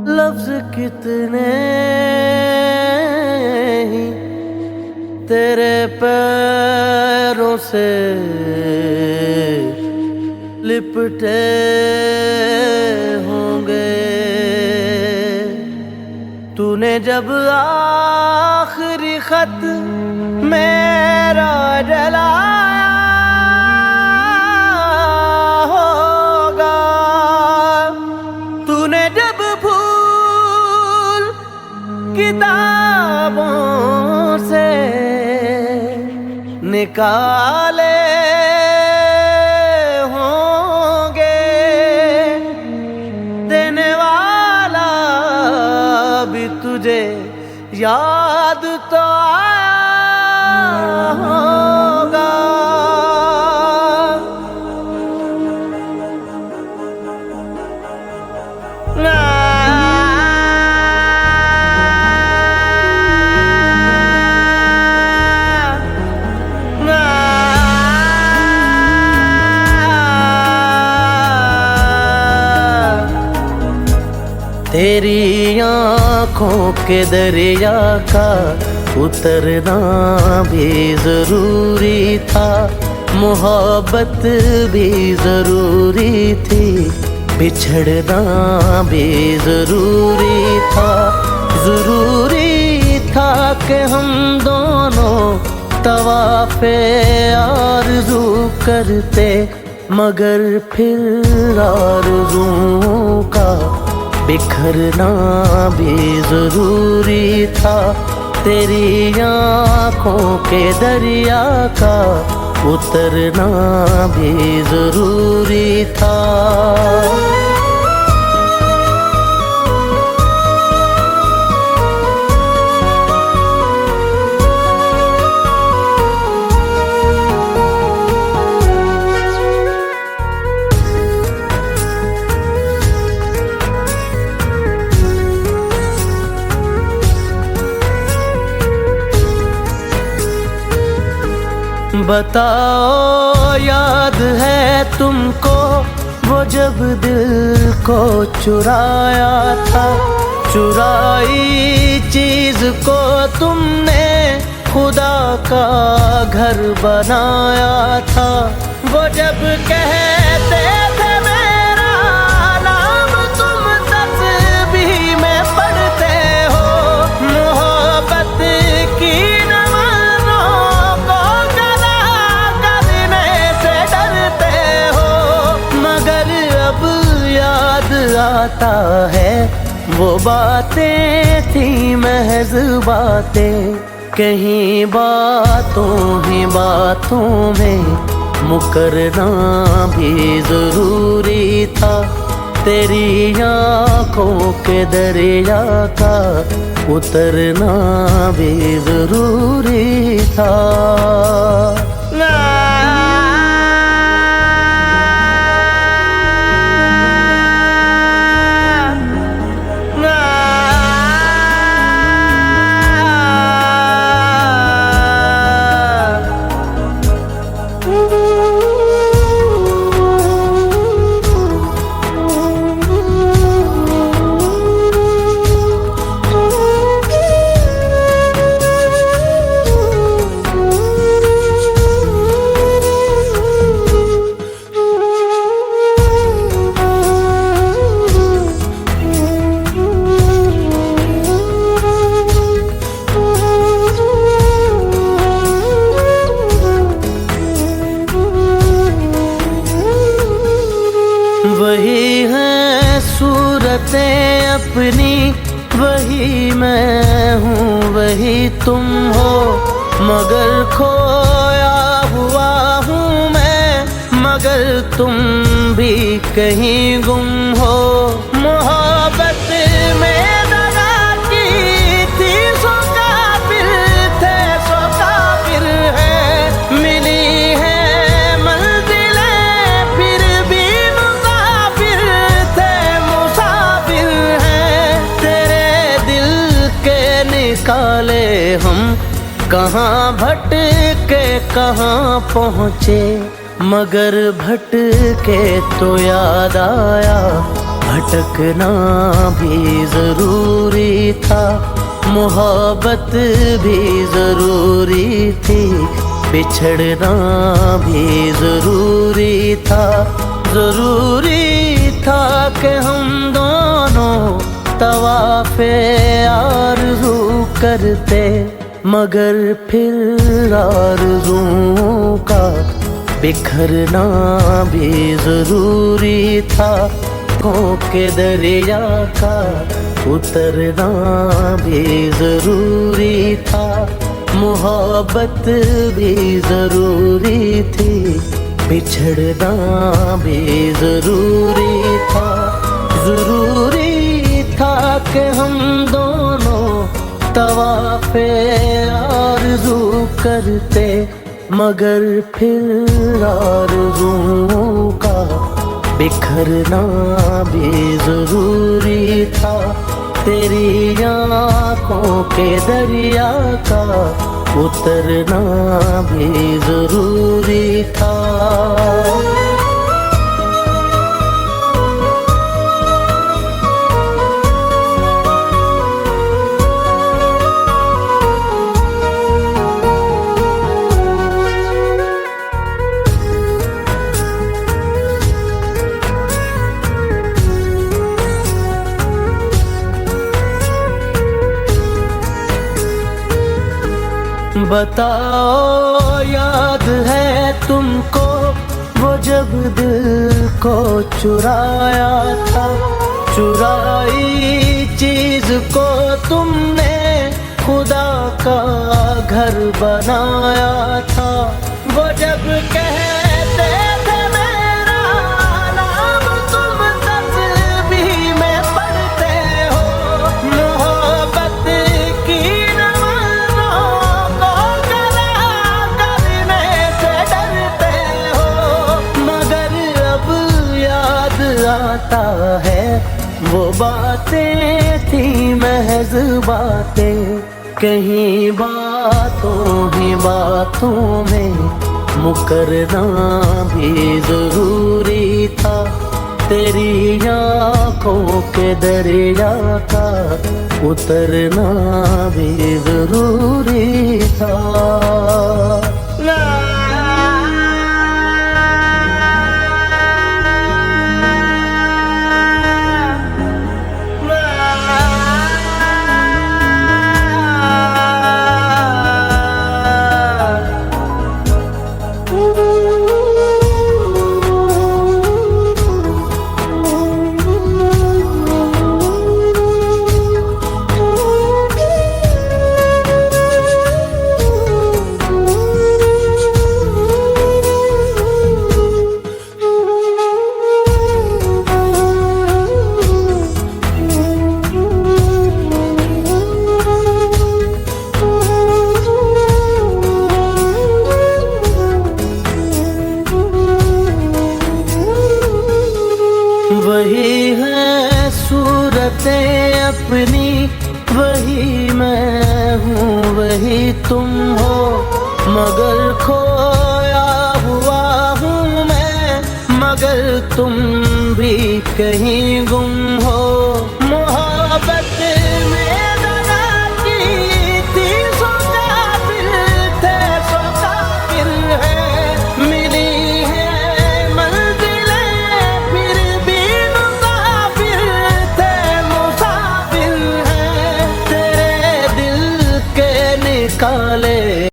लफ्ज कितने ही तेरे पैरों से लिपटे होंगे। तूने जब आखिरी खत मेरा जलाया होगा, तूने जब भूल किताबों से निकाले होंगे, देने वाला भी तुझे याद तो आया होगा। तेरी आँखों के दरिया का उतरना भी जरूरी था, मोहब्बत भी जरूरी थी, बिछड़ना भी जरूरी था। जरूरी था कि हम दोनों तवाफ़े आरज़ू करते, मगर फिर आरज़ुओं का बिखरना भी जरूरी था। तेरी आँखों के दरिया का उतरना भी जरूरी था। बताओ याद है तुमको वो जब दिल को चुराया था, चुराई चीज को तुमने खुदा का घर बनाया था। वो जब कहते थे मेरा नाम तुम तस्बीह में पढ़ते हो, मोहब्बत की आता है वो बातें थी महज बातें, कहीं बातों ही बातों में मुकरना भी जरूरी था। तेरी आँखों के दरिया का उतरना भी जरूरी था। वही है सूरतें अपनी, वही मैं हूँ वही तुम हो, मगर खोया हुआ हूँ मैं, मगर तुम भी कहीं गुम हो। मोहब्बत में दगा की थी सो काफिर थे सो काफिर है, मिली है काले हम कहाँ भटके कहाँ पहुँचे, मगर भटके तो याद आया भटकना भी जरूरी था, मोहब्बत भी जरूरी थी, बिछड़ना भी जरूरी था। जरूरी था कि हम दोनों तवाफ़े आरज़ू करते, मगर फिर आरज़ुओं का बिखरना भी जरूरी था। के दरिया का उतरना भी जरूरी था, मोहब्बत भी जरूरी थी, बिछड़ना भी जरूरी था। जरूरी था कि हम दोनों तवाफ़े आरज़ू करते, मगर फिर आरज़ुओं का बिखरना भी जरूरी था। तेरी आँखों के दरिया का उतरना भी जरूरी था। बताओ याद है तुमको वो जब दिल को चुराया था, चुराई चीज को तुमने खुदा का घर बनाया था। वो जब कहते थे मेरा नाम तुम तस्बीह में पढ़ते हो, मोहब्बत की आता है वो बातें थी महज बातें, कहीं बातों ही बातों में मुकरना भी जरूरी था। तेरी आँखों के दरिया का उतरना भी जरूरी था। वही है सूरतें अपनी, वही मैं हूँ वही तुम हो, मगर खोया हुआ हूँ मैं, मगर तुम भी कहीं गुम हो। मोहब्बत में दगा की थी, सो काफिर थे सो काफिर है, मिली है काले